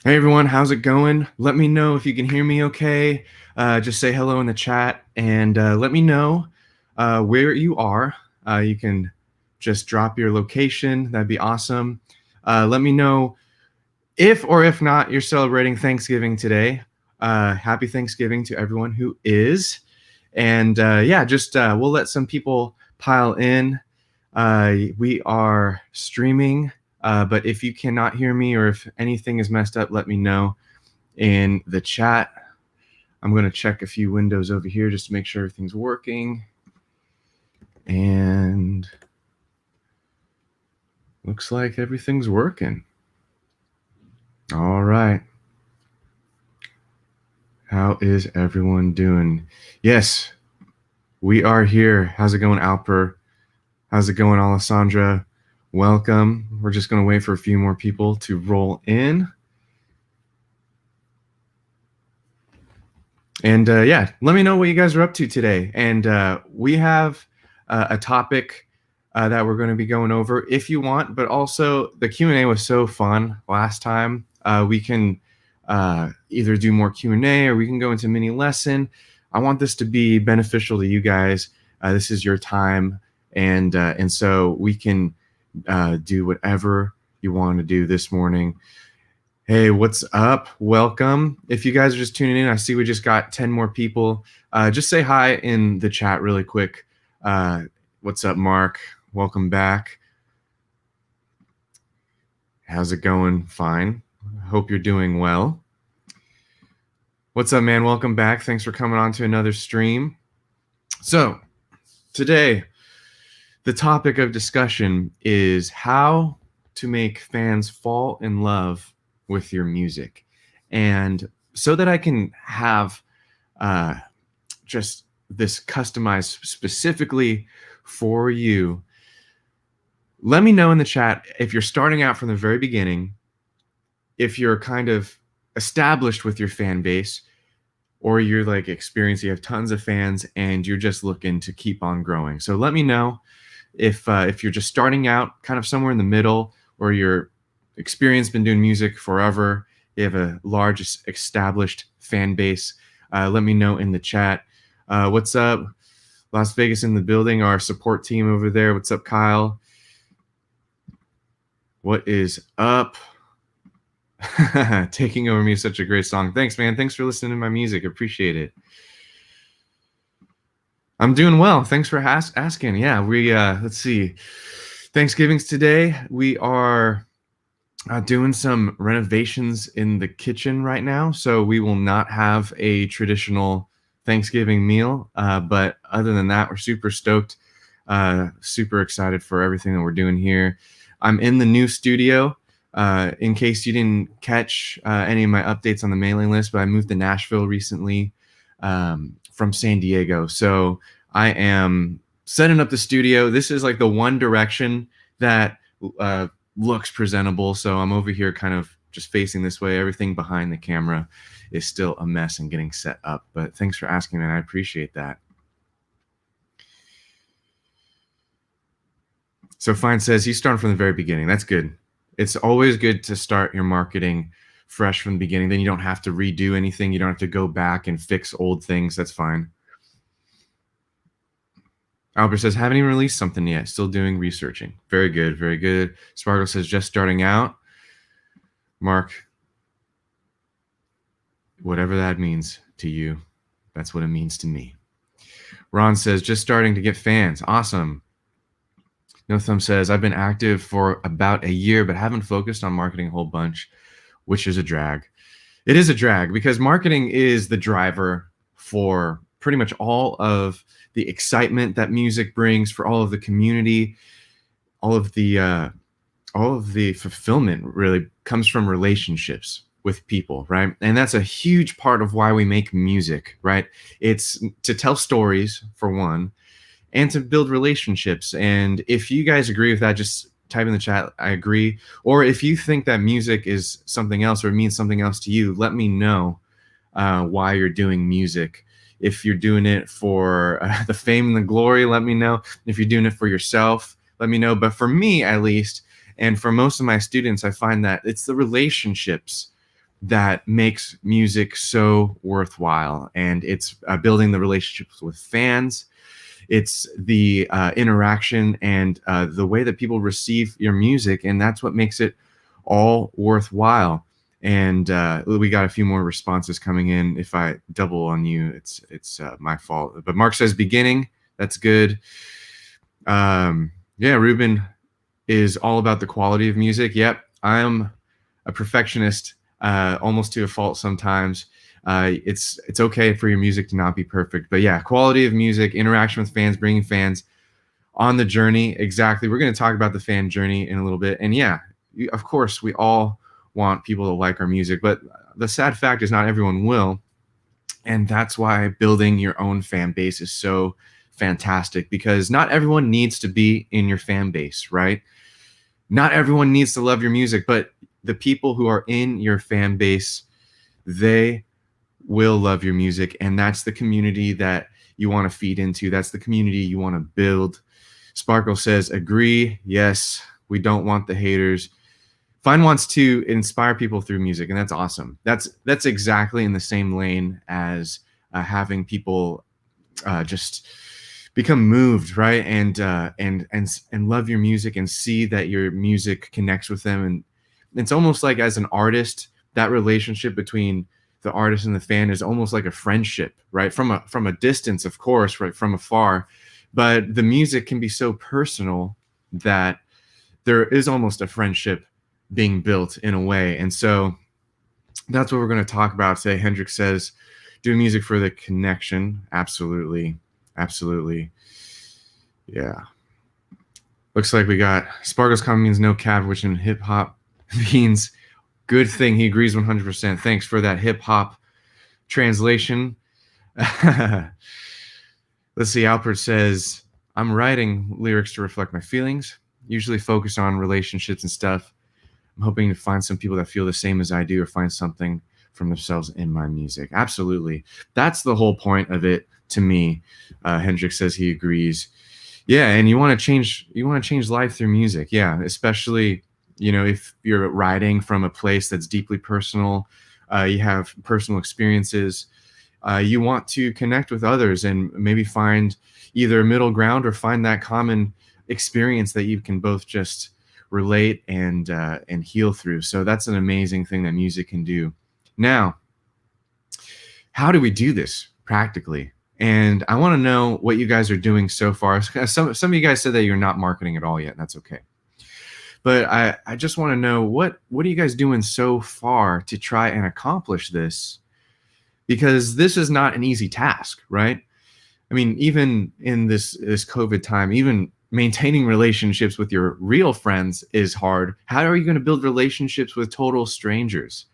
Hey everyone, how's it going? Let me know if you can hear me okay. Just say hello in the chat and let me know where you are. You can just drop your location, that'd be awesome. Let me know if or if not you're celebrating Thanksgiving today. Happy Thanksgiving to everyone who is. And yeah, just we'll let some people pile in. We are streaming, but if you cannot hear me or if anything is messed up, let me know in the chat. I'm going to check a few windows over here just to make sure everything's working. And looks like everything's working. All right. How is everyone doing? Yes, we are here. How's it going, Alper? How's it going, Alessandra? Welcome. We're just going to wait for a few more people to roll in. And yeah, let me know what you guys are up to today. And we have a topic that we're going to be going over if you want, but also the Q&A was so fun last time. We can either do more Q&A or we can go into mini lesson. I want this to be beneficial to you guys. This is your time. And so we can do whatever you want to do this morning. Hey, what's up? Welcome. If you guys are just tuning in, I see we just got 10 more people. Just say hi in the chat really quick. What's up, Mark? Welcome back. How's it going? Fine. Hope you're doing well. What's up, man? Welcome back. Thanks for coming on to another stream. So today, the topic of discussion is how to make fans fall in love with your music. And so that I can have just this customized specifically for you, let me know in the chat if you're starting out from the very beginning, if you're kind of established with your fan base, or you're like experienced, you have tons of fans and you're just looking to keep on growing. So let me know if you're just starting out kind of somewhere in the middle, or you're experienced, been doing music forever, you have a large established fan base. Let me know in the chat. What's up? Las Vegas in the building, our support team over there. What's up, Kyle? What is up? Taking Over Me is such a great song. Thanks, man. Thanks for listening to my music. Appreciate it. I'm doing well. Thanks for asking. Yeah, we let's see. Thanksgiving's today. We are doing some renovations in the kitchen right now, so we will not have a traditional Thanksgiving meal. But other than that, we're super stoked, super excited for everything that we're doing here. I'm in the new studio. In case you didn't catch any of my updates on the mailing list, but I moved to Nashville recently from San Diego. So I am setting up the studio. This is like the one direction that looks presentable. So I'm over here kind of just facing this way. Everything behind the camera is still a mess and getting set up. But thanks for asking, man. I appreciate that. So Fine says he's starting from the very beginning. That's good. It's always good to start your marketing fresh from the beginning. Then you don't have to redo anything. You don't have to go back and fix old things. That's fine. Albert says, haven't even released something yet. Still doing researching. Very good. Very good. Sparkle says, just starting out. Mark, whatever that means to you, that's what it means to me. Ron says, just starting to get fans. Awesome. No Thumb says, I've been active for about a year, but haven't focused on marketing a whole bunch, which is a drag. It is a drag because marketing is the driver for pretty much all of the excitement that music brings, for all of the community, all of the fulfillment really comes from relationships with people, right? And that's a huge part of why we make music, right? It's to tell stories, for one, and to build relationships. And if you guys agree with that, just type in the chat, I agree. Or if you think that music is something else or it means something else to you, let me know why you're doing music. If you're doing it for the fame and the glory, let me know. If you're doing it for yourself, let me know. But for me, at least, and for most of my students, I find that it's the relationships that makes music so worthwhile. And it's building the relationships with fans. It's the interaction and the way that people receive your music. And that's what makes it all worthwhile. And we got a few more responses coming in. If I double on you, it's my fault. But Mark says beginning. That's good. Yeah, Ruben is all about the quality of music. Yep, I'm a perfectionist, almost to a fault sometimes. It's okay for your music to not be perfect, but yeah, quality of music, interaction with fans, bringing fans on the journey. Exactly. We're going to talk about the fan journey in a little bit. And yeah, of course, we all want people to like our music, but the sad fact is not everyone will. And that's why building your own fan base is so fantastic, because not everyone needs to be in your fan base, right? Not everyone needs to love your music, but the people who are in your fan base, they will love your music. And that's the community that you want to feed into. That's the community you want to build. Sparkle says, agree. Yes, we don't want the haters. Fine wants to inspire people through music, and that's awesome. That's exactly in the same lane as having people just become moved, right, and love your music and see that your music connects with them. And it's almost like, as an artist, that relationship between the artist and the fan is almost like a friendship, right, from a distance, of course, right, from afar. But the music can be so personal that there is almost a friendship being built in a way. And so that's what we're going to talk about today. Hendrik says, do music for the connection. Absolutely. Absolutely. Yeah. Looks like we got Sparkle's comment means no cap, which in hip hop means good thing. He agrees 100%. Thanks for that hip hop translation. Let's see. Alpert says, I'm writing lyrics to reflect my feelings, usually focus on relationships and stuff. I'm hoping to find some people that feel the same as I do, or find something from themselves in my music. Absolutely. That's the whole point of it to me. Hendrik says he agrees. Yeah, and you want to change life through music. Yeah, especially, if you're writing from a place that's deeply personal, you have personal experiences, you want to connect with others and maybe find either a middle ground or find that common experience that you can both just relate and heal through. So that's an amazing thing that music can do. Now, how do we do this practically? And I want to know what you guys are doing so far. Some of you guys said that you're not marketing at all yet, and that's okay. But I just want to know, what are you guys doing so far to try and accomplish this? Because this is not an easy task, right? I mean, even in this COVID time, even maintaining relationships with your real friends is hard. How are you going to build relationships with total strangers,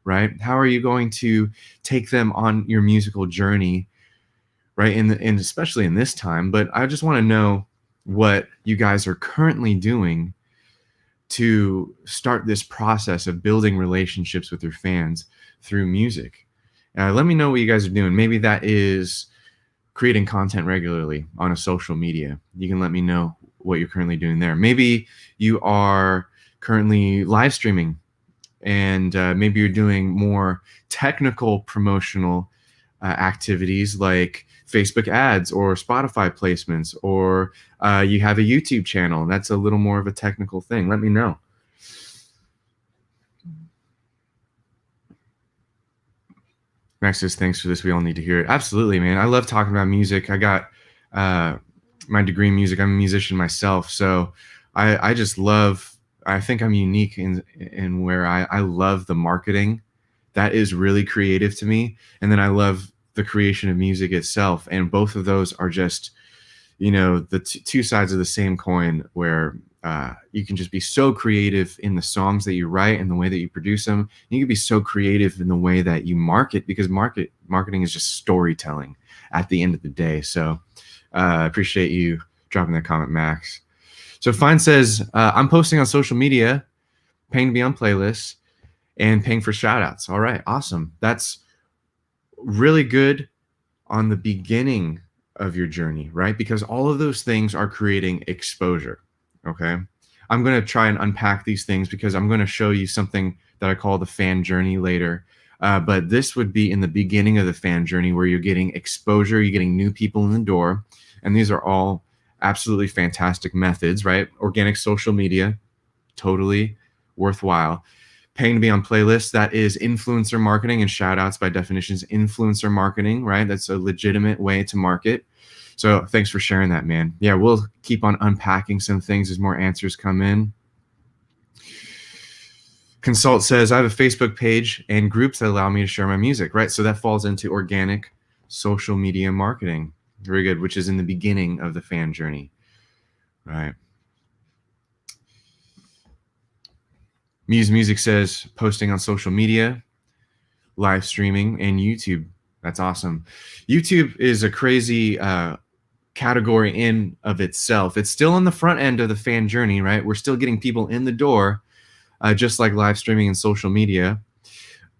right? How are you going to take them on your musical journey, right? And especially in this time. But I just want to know what you guys are currently doing to start this process of building relationships with your fans through music. Let me know what you guys are doing. Maybe that is creating content regularly on a social media. You can let me know what you're currently doing there. Maybe you are currently live streaming, and maybe you're doing more technical promotional activities like Facebook ads or Spotify placements, or you have a YouTube channel. That's a little more of a technical thing. Let me know. Max says, thanks for this. We all need to hear it. Absolutely, man. I love talking about music. I got my degree in music. I'm a musician myself. So I just love, I think I'm unique in where I love the marketing. That is really creative to me. And then I love the creation of music itself. And both of those are just, the two sides of the same coin, where you can just be so creative in the songs that you write and the way that you produce them. You can be so creative in the way that you market, because marketing is just storytelling at the end of the day. So I appreciate you dropping that comment, Max. So Fine says, I'm posting on social media, paying to be on playlists, and paying for shout outs. All right, awesome. That's really good on the beginning of your journey, right? Because all of those things are creating exposure. Okay. I'm going to try and unpack these things because I'm going to show you something that I call the fan journey later. But this would be in the beginning of the fan journey where you're getting exposure, you're getting new people in the door. And these are all absolutely fantastic methods, right? Organic social media, totally worthwhile. Paying to be on playlists, that is influencer marketing, and shout outs by definition is influencer marketing, right? That's a legitimate way to market. So thanks for sharing that, man. Yeah, we'll keep on unpacking some things as more answers come in. Consult says, I have a Facebook page and groups that allow me to share my music, right? So that falls into organic social media marketing. Very good, which is in the beginning of the fan journey, right? Muse Music says, posting on social media, live streaming, and YouTube. That's awesome. YouTube is a crazy category in of itself. It's still on the front end of the fan journey, right? We're still getting people in the door, just like live streaming and social media.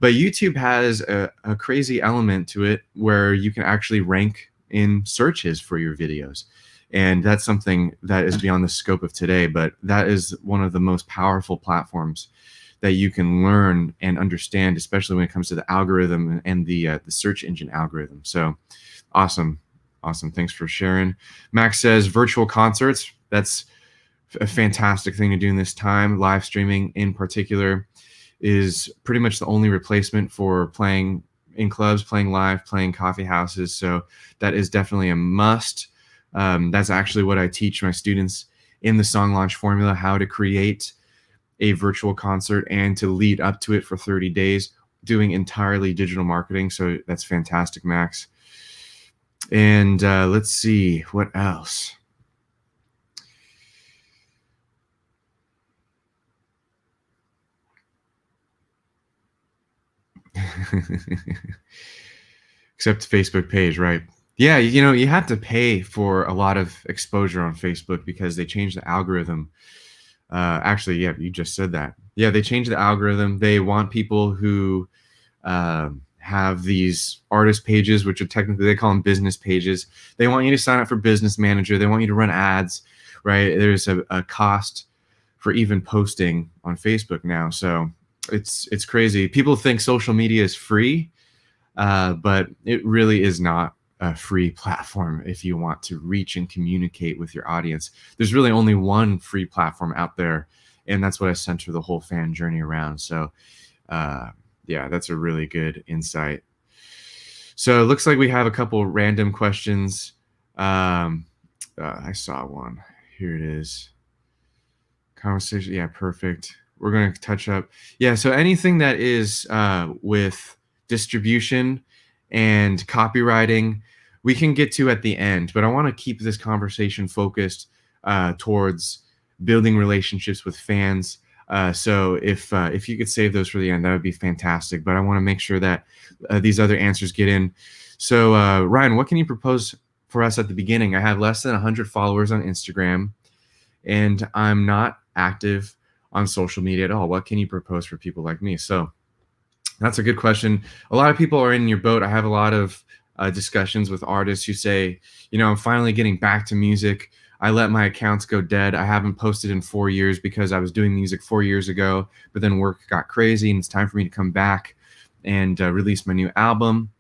But YouTube has a crazy element to it where you can actually rank in searches for your videos. And that's something that is beyond the scope of today, but that is one of the most powerful platforms that you can learn and understand, especially when it comes to the algorithm and the search engine algorithm. So awesome. Awesome. Thanks for sharing. Max says virtual concerts. That's a fantastic thing to do in this time. Live streaming in particular is pretty much the only replacement for playing in clubs, playing live, playing coffee houses. So that is definitely a must. That's actually what I teach my students in the Song Launch Formula, how to create a virtual concert and to lead up to it for 30 days, doing entirely digital marketing. So that's fantastic, Max. And let's see, what else? Except Facebook page, right? Yeah, you have to pay for a lot of exposure on Facebook because they changed the algorithm. Actually, yeah, you just said that. Yeah, they changed the algorithm. They want people who have these artist pages, which are technically, they call them business pages. They want you to sign up for Business Manager. They want you to run ads, right? There's a cost for even posting on Facebook now. So it's crazy. People think social media is free, but it really is not a free platform if you want to reach and communicate with your audience. There's really only one free platform out there, and that's what I center the whole fan journey around. So yeah, that's a really good insight. So it looks like we have a couple random questions. I saw one. Here it is. Conversation. Yeah, perfect. We're going to touch up. Yeah, so anything that is with distribution and copywriting, we can get to at the end, but I want to keep this conversation focused towards building relationships with fans. So if you could save those for the end, that would be fantastic. But I want to make sure that these other answers get in. So Ryan, what can you propose for us at the beginning? I have less than 100 followers on Instagram, and I'm not active on social media at all. What can you propose for people like me? So that's a good question. A lot of people are in your boat. I have a lot of discussions with artists who say, I'm finally getting back to music. I let my accounts go dead. I haven't posted in 4 years because I was doing music 4 years ago, but then work got crazy and it's time for me to come back and release my new album.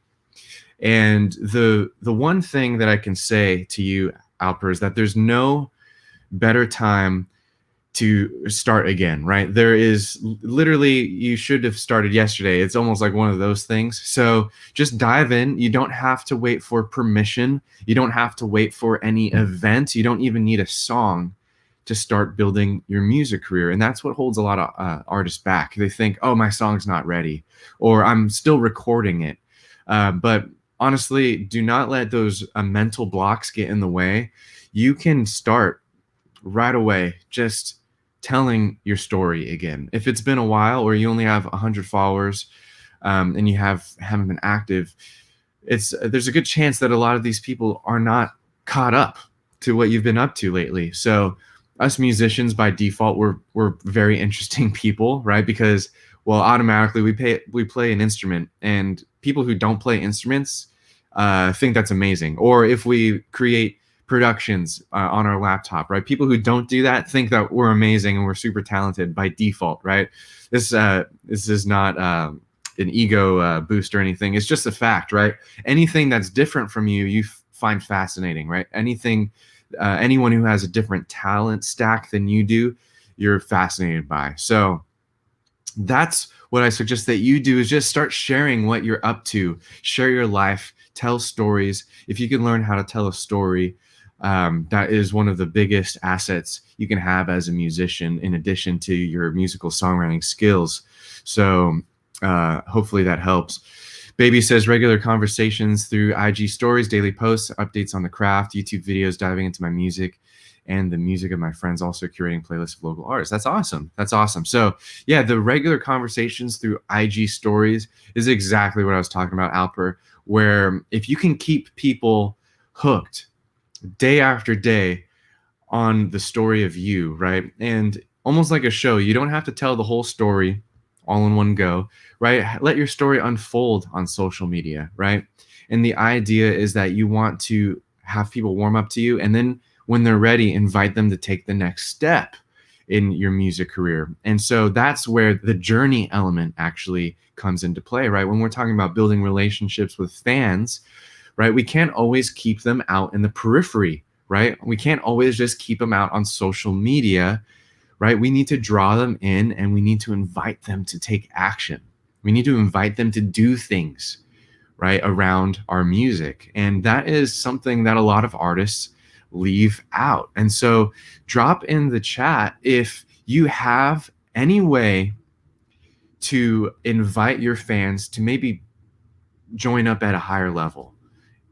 And the one thing that I can say to you, Alper, is that there's no better time to start again, right? There is literally, you should have started yesterday. It's almost like one of those things. So just dive in. You don't have to wait for permission. You don't have to wait for any event. You don't even need a song to start building your music career. And that's what holds a lot of artists back. They think, oh, my song's not ready, or I'm still recording it. But honestly, do not let those mental blocks get in the way. You can start right away, just telling your story again. If it's been a while, or you only have 100 followers and you haven't been active, there's a good chance that a lot of these people are not caught up to what you've been up to lately. So us musicians by default, we're very interesting people, right? Because, well, automatically we play an instrument, and people who don't play instruments think that's amazing. Or if we create productions on our laptop, right? People who don't do that think that we're amazing and we're super talented by default, right? This is not an ego boost or anything. It's just a fact, right? Anything that's different from you, you find fascinating, right? Anyone who has a different talent stack than you do, you're fascinated by. So that's what I suggest that you do, is just start sharing what you're up to, share your life, tell stories. If you can learn how to tell a story, that is one of the biggest assets you can have as a musician, in addition to your musical songwriting skills. So hopefully that helps. Baby says regular conversations through IG stories, daily posts, updates on the craft, YouTube videos diving into my music and the music of my friends, also curating playlists of local artists. That's awesome. That's awesome. So yeah, the regular conversations through IG stories is exactly what I was talking about, Alper, where if you can keep people hooked day after day on the story of you, right? And almost like a show, you don't have to tell the whole story all in one go, right? Let your story unfold on social media, right? And the idea is that you want to have people warm up to you, and then when they're ready, invite them to take the next step in your music career. And so that's where the journey element actually comes into play, right? When we're talking about building relationships with fans, right? We can't always keep them out in the periphery, right? We can't always just keep them out on social media, right? We need to draw them in, and we need to invite them to take action. We need to invite them to do things, right, around our music. And that is something that a lot of artists leave out. And so drop in the chat if you have any way to invite your fans to maybe join up at a higher level.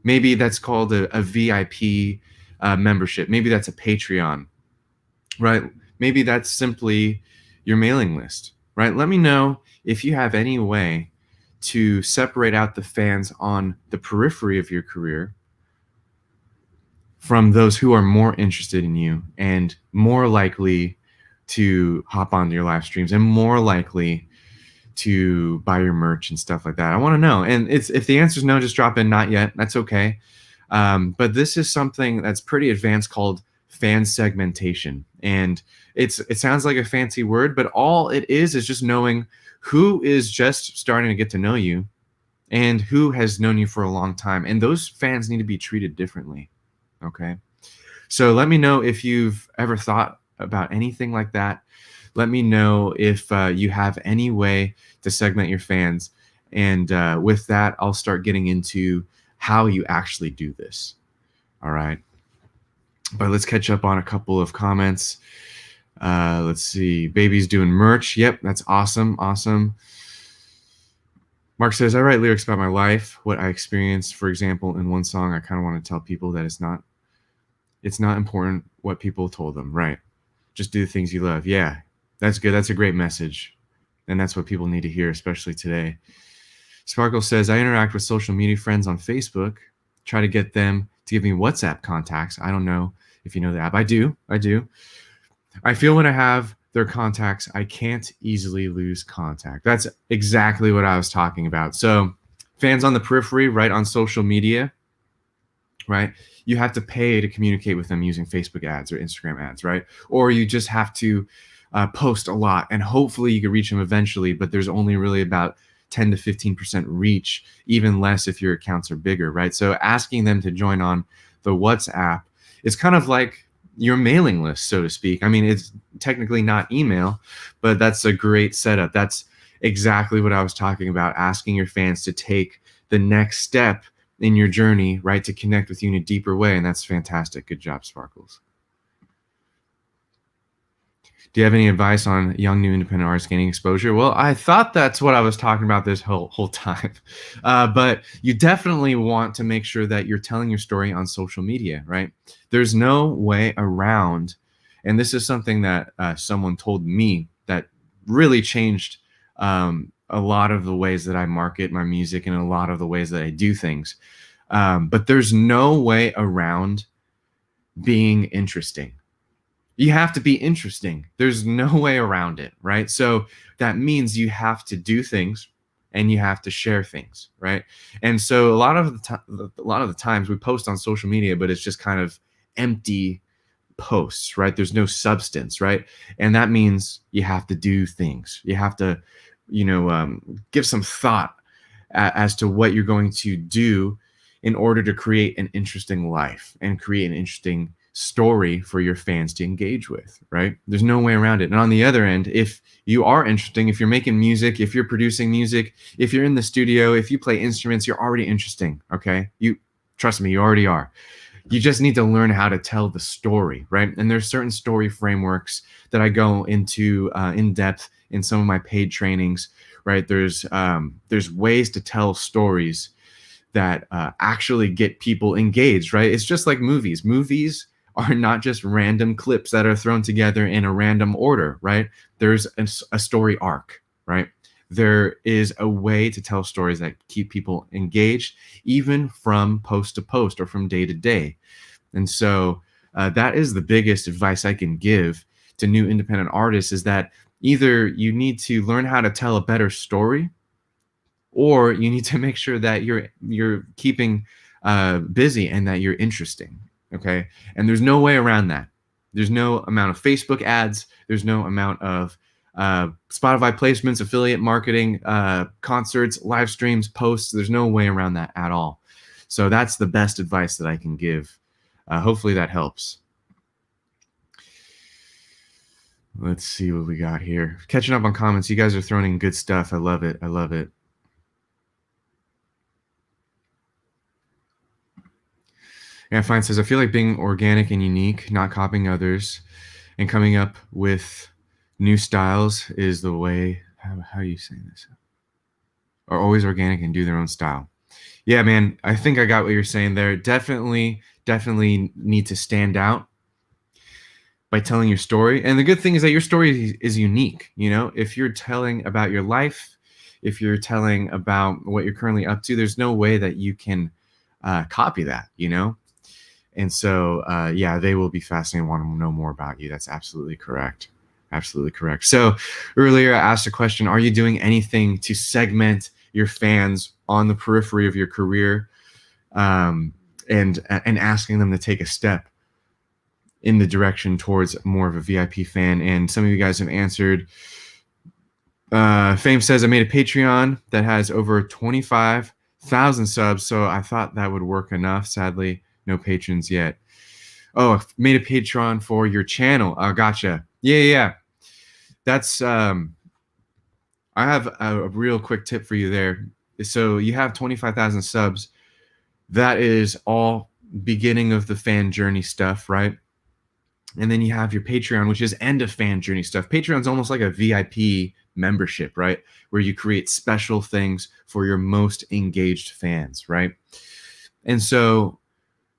Maybe that's called a VIP membership. Maybe that's a Patreon, right? Maybe that's simply your mailing list, right? Let me know if you have any way to separate out the fans on the periphery of your career from those who are more interested in you and more likely to hop onto your live streams and more likely to buy your merch and stuff like that. I want to know. And if the answer is no, just drop in not yet. That's okay. But this is something that's pretty advanced called fan segmentation. And it sounds like a fancy word, but all it is just knowing who is just starting to get to know you and who has known you for a long time. And those fans need to be treated differently. Okay. So let me know if you've ever thought about anything like that. Let me know if you have any way to segment your fans. And with that, I'll start getting into how you actually do this. All right. But let's catch up on a couple of comments. Let's see. Baby's doing merch. Yep, that's awesome. Awesome. Mark says, I write lyrics about my life, what I experienced. For example, in one song, I kind of want to tell people that it's not important what people told them. Right. Just do the things you love. Yeah, that's good. That's a great message. And that's what people need to hear, especially today. Sparkle says, I interact with social media friends on Facebook, try to get them to give me WhatsApp contacts. I don't know if you know the app. I do. I feel when I have their contacts, I can't easily lose contact. That's exactly what I was talking about. So fans on the periphery, right, on social media, right, you have to pay to communicate with them using Facebook ads or Instagram ads, right? Or you just have to post a lot, and hopefully you can reach them eventually, but there's only really about 10 to 15% reach, even less if your accounts are bigger, right? So asking them to join on the WhatsApp is kind of like your mailing list, so to speak. I mean, it's technically not email, but that's a great setup. That's exactly what I was talking about, asking your fans to take the next step in your journey, right, to connect with you in a deeper way. And that's fantastic. Good job, Sparkles. Do you have any advice on young, new independent artists gaining exposure? Well, I thought that's what I was talking about this whole time. But you definitely want to make sure that you're telling your story on social media, right? There's no way around. And this is something that someone told me that really changed a lot of the ways that I market my music and a lot of the ways that I do things. But there's no way around being interesting. You have to be interesting. There's no way around it, right? So that means you have to do things and you have to share things, right? And so a lot of the times we post on social media, but it's just kind of empty posts, right? There's no substance, right? And that means you have to do things. You have to, give some thought as to what you're going to do in order to create an interesting life and create an interesting story for your fans to engage with, right? There's no way around it. And on the other end, if you are interesting, if you're making music, if you're producing music, if you're in the studio, if you play instruments, you're already interesting, okay? You trust me, you already are. You just need to learn how to tell the story, right? And there's certain story frameworks that I go into in depth in some of my paid trainings, right? There's ways to tell stories that actually get people engaged, right? It's just like movies. Movies are not just random clips that are thrown together in a random order, right? There's a story arc, right? There is a way to tell stories that keep people engaged, even from post to post or from day to day. And so that is the biggest advice I can give to new independent artists, is that either you need to learn how to tell a better story, or you need to make sure that you're keeping busy and that you're interesting. Okay. And there's no way around that. There's no amount of Facebook ads. There's no amount of Spotify placements, affiliate marketing, concerts, live streams, posts. There's no way around that at all. So that's the best advice that I can give. Hopefully that helps. Let's see what we got here. Catching up on comments. You guys are throwing in good stuff. I love it. I love it. Yeah, Fine says, I feel like being organic and unique, not copying others, and coming up with new styles is the way. How are you saying this? Are always organic and do their own style. Yeah, man, I think I got what you're saying there. Definitely need to stand out by telling your story. And the good thing is that your story is unique. You know, if you're telling about your life, if you're telling about what you're currently up to, there's no way that you can copy that, you know? And so, yeah, they will be fascinated and want to know more about you. That's absolutely correct. Absolutely correct. So earlier I asked a question, are you doing anything to segment your fans on the periphery of your career, and asking them to take a step in the direction towards more of a VIP fan? And some of you guys have answered. Fame says, I made a Patreon that has over 25,000 subs, so I thought that would work enough. Sadly, no patrons yet. Oh, I made a Patreon for your channel. Gotcha. Yeah. That's I have a real quick tip for you there. So you have 25,000 subs. That is all beginning of the fan journey stuff, right? And then you have your Patreon, which is end of fan journey stuff. Patreon's almost like a VIP membership, right? Where you create special things for your most engaged fans, right? And so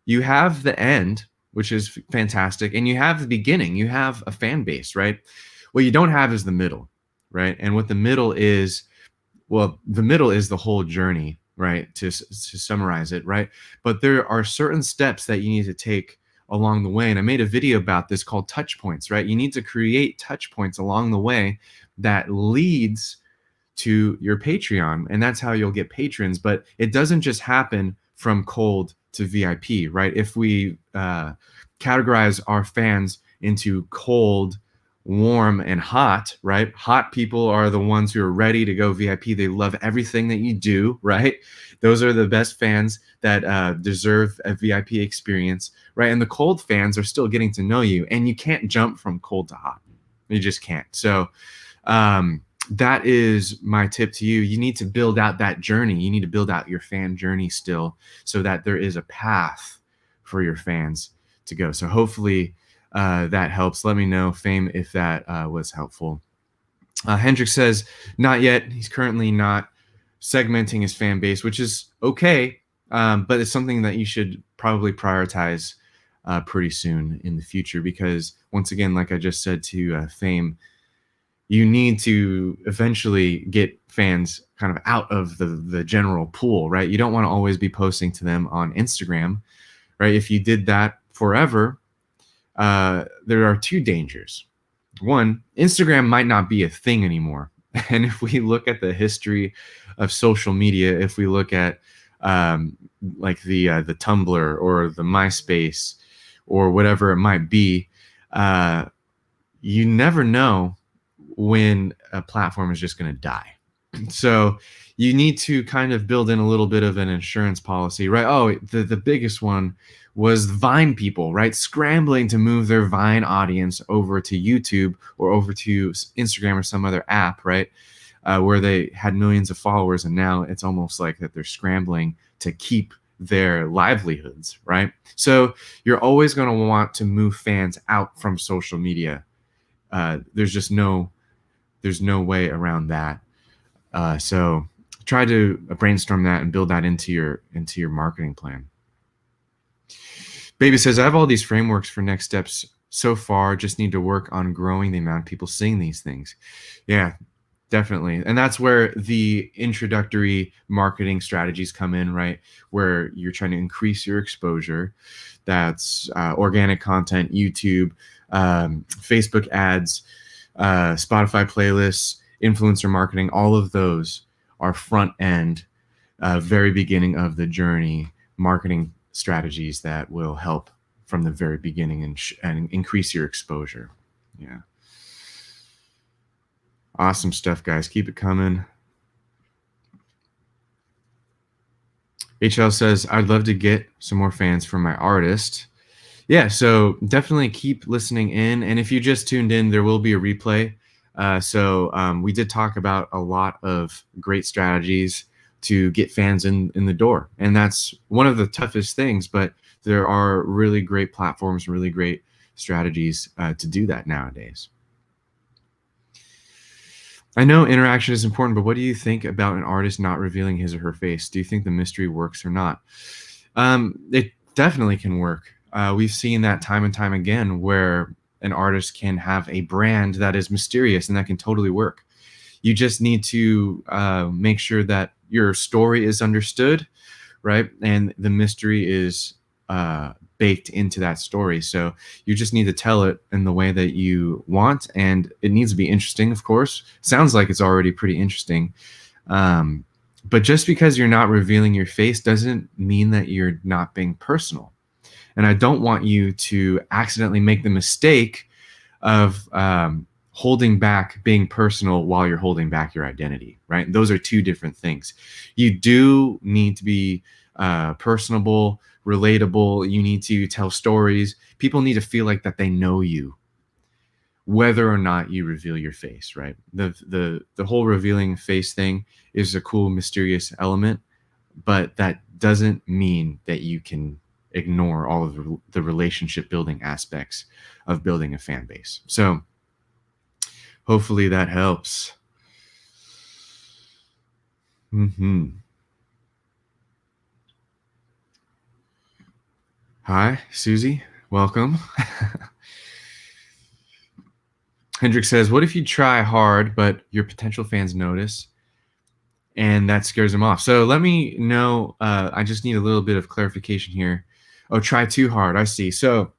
you have the end, which is fantastic, and you have the beginning. You have a fan base, right? What you don't have is the middle, right? And what the middle is, well, the middle is the whole journey, right? To summarize it, right? But there are certain steps that you need to take along the way. And I made a video about this called touch points, right? You need to create touch points along the way that leads to your Patreon. And that's how you'll get patrons. But it doesn't just happen from cold to VIP, right? If we categorize our fans into cold, warm, and hot, right? Hot people are the ones who are ready to go VIP. They love everything that you do, right? Those are the best fans that deserve a VIP experience, right? And the cold fans are still getting to know you, and you can't jump from cold to hot. You just can't. So that is my tip to you. You need to build out that journey. You need to build out your fan journey still, so that there is a path for your fans to go. So hopefully that helps. Let me know, Fame, if that was helpful. Hendrik says, not yet. He's currently not segmenting his fan base, which is okay, but it's something that you should probably prioritize pretty soon in the future, because once again, like I just said to Fame, you need to eventually get fans kind of out of the general pool, right? You don't want to always be posting to them on Instagram, right? If you did that forever, there are two dangers. One, Instagram might not be a thing anymore. And if we look at the history of social media, if we look at like the Tumblr or the MySpace or whatever it might be, you never know when a platform is just going to die. So you need to kind of build in a little bit of an insurance policy, right? Oh, the biggest one was Vine people, right? Scrambling to move their Vine audience over to YouTube or over to Instagram or some other app, right? Where they had millions of followers, and now it's almost like that they're scrambling to keep their livelihoods, right? So you're always going to want to move fans out from social media. There's no way around that. So try to brainstorm that and build that into your marketing plan. Baby says, I have all these frameworks for next steps so far, just need to work on growing the amount of people seeing these things. Yeah, definitely. And that's where the introductory marketing strategies come in, right? Where you're trying to increase your exposure. That's organic content, YouTube, Facebook ads, Spotify playlists, influencer marketing. All of those are front end, very beginning of the journey marketing strategies that will help from the very beginning and increase your exposure. Yeah. Awesome stuff, guys. Keep it coming. HL says, I'd love to get some more fans for my artist. Yeah, so definitely keep listening in. And if you just tuned in, there will be a replay. We did talk about a lot of great strategies to get fans in the door. And that's one of the toughest things, but there are really great platforms, really great strategies to do that nowadays. I know interaction is important, but what do you think about an artist not revealing his or her face? Do you think the mystery works or not? It definitely can work. We've seen that time and time again where an artist can have a brand that is mysterious, and that can totally work. You just need to make sure that your story is understood, right? And the mystery is baked into that story. So you just need to tell it in the way that you want, and it needs to be interesting, of course. Sounds like it's already pretty interesting. But just because you're not revealing your face doesn't mean that you're not being personal. And I don't want you to accidentally make the mistake of holding back being personal while you're holding back your identity, right? Those are two different things. You do need to be personable, relatable. You need to tell stories. People need to feel like that they know you, whether or not you reveal your face, right? The whole revealing face thing is a cool, mysterious element, but that doesn't mean that you can ignore all of the relationship building aspects of building a fan base. So hopefully that helps. Hi, Susie. Welcome. Hendrik says, what if you try hard, but your potential fans notice and that scares them off? So let me know. I just need a little bit of clarification here. Oh, try too hard. I see. So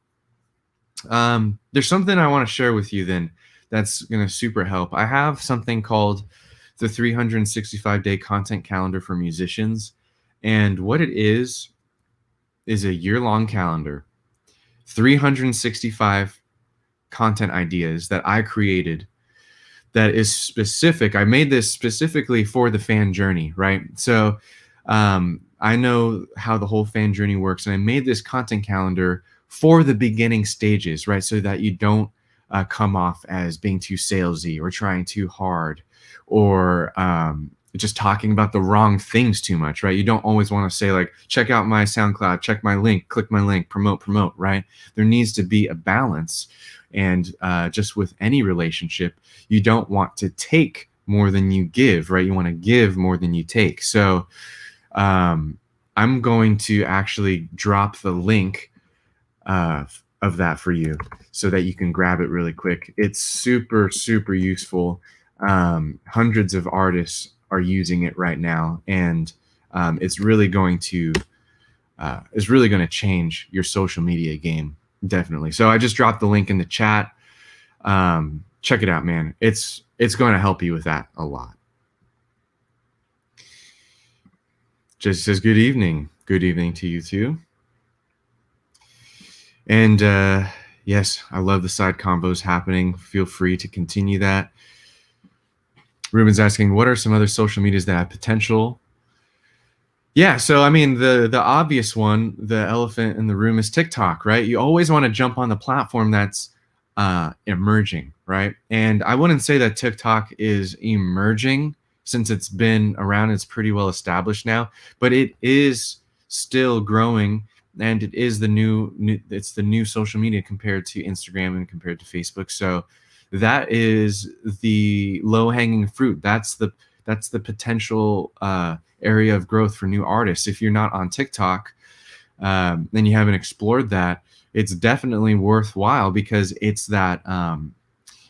there's something I want to share with you then that's going to super help. I have something called the 365-day content calendar for musicians. And what it is a year-long calendar, 365 content ideas that I created that is specific. I made this specifically for the fan journey, right? So I know how the whole fan journey works, and I made this content calendar for the beginning stages, right? So that you don't come off as being too salesy or trying too hard or just talking about the wrong things too much, right? You don't always want to say like, check out my SoundCloud, check my link, click my link, promote, right? There needs to be a balance. And just with any relationship, you don't want to take more than you give, right? You want to give more than you take. So I'm going to actually drop the link of that for you so that you can grab it really quick. It's super, super useful. Hundreds of artists are using it right now, and it's really going to change your social media game, definitely. So I just dropped the link in the chat. Check it out, man. It's going to help you with that a lot. Just says good evening. Good evening to you too. And yes, I love the side combos happening. Feel free to continue that. Ruben's asking, what are some other social medias that have potential? Yeah, so I mean, the obvious one, the elephant in the room, is TikTok, right? You always want to jump on the platform that's emerging, right? And I wouldn't say that TikTok is emerging since it's been around. It's pretty well established now, but it is still growing, and it is it's the new social media compared to Instagram and compared to Facebook. So that is the low hanging fruit. That's the potential area of growth for new artists. If you're not on TikTok and you haven't explored that, it's definitely worthwhile, because it's that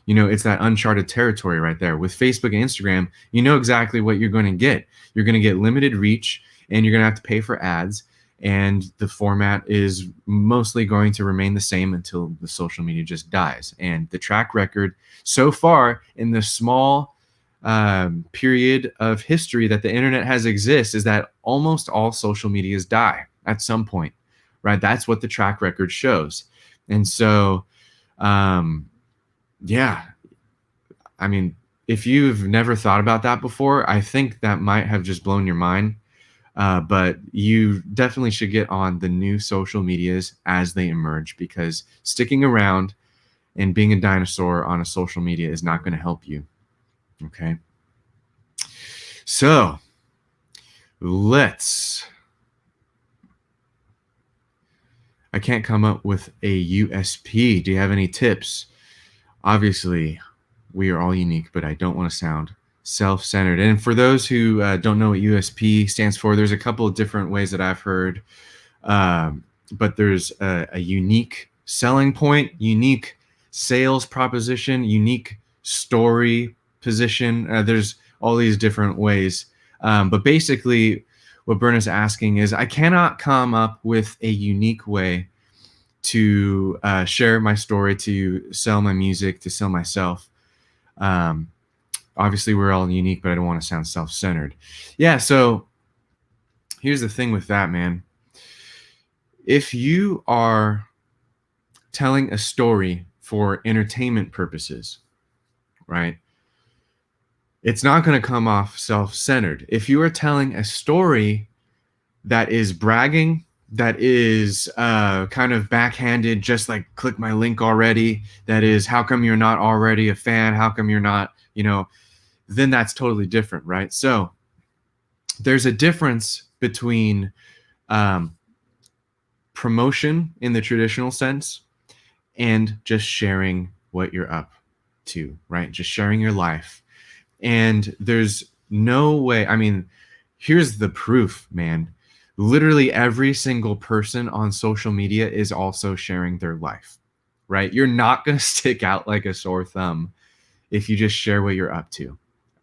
it's that uncharted territory right there. With Facebook and Instagram, you know exactly what you're going to get. You're going to get limited reach, and you're going to have to pay for ads. And the format is mostly going to remain the same until the social media just dies. And the track record so far in the small period of history that the internet has exists is that almost all social medias die at some point, right? That's what the track record shows. And so, yeah, I mean, if you've never thought about that before, I think that might have just blown your mind. But you definitely should get on the new social medias as they emerge, because sticking around and being a dinosaur on a social media is not going to help you. Okay. So I can't come up with a USP. Do you have any tips? Obviously, we are all unique, but I don't want to sound self-centered. And for those who don't know what USP stands for, there's a couple of different ways that I've heard. But there's a unique selling point, unique sales proposition, unique story position. There's all these different ways. But basically, what Berna's asking is, I cannot come up with a unique way to share my story, to sell my music, to sell myself. Obviously, we're all unique, but I don't want to sound self-centered. Yeah, so here's the thing with that, man. If you are telling a story for entertainment purposes, right, it's not going to come off self-centered. If you are telling a story that is bragging, that is kind of backhanded, just like click my link already, that is, how come you're not already a fan? How come you're not, then that's totally different, right? So there's a difference between promotion in the traditional sense and just sharing what you're up to, right? Just sharing your life. And there's no way, I mean, here's the proof, man. Literally every single person on social media is also sharing their life, right? You're not going to stick out like a sore thumb if you just share what you're up to.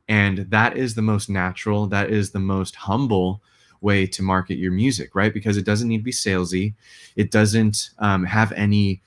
And that is the most natural, that is the most humble way to market your music, right? Because it doesn't need to be salesy. It doesn't have any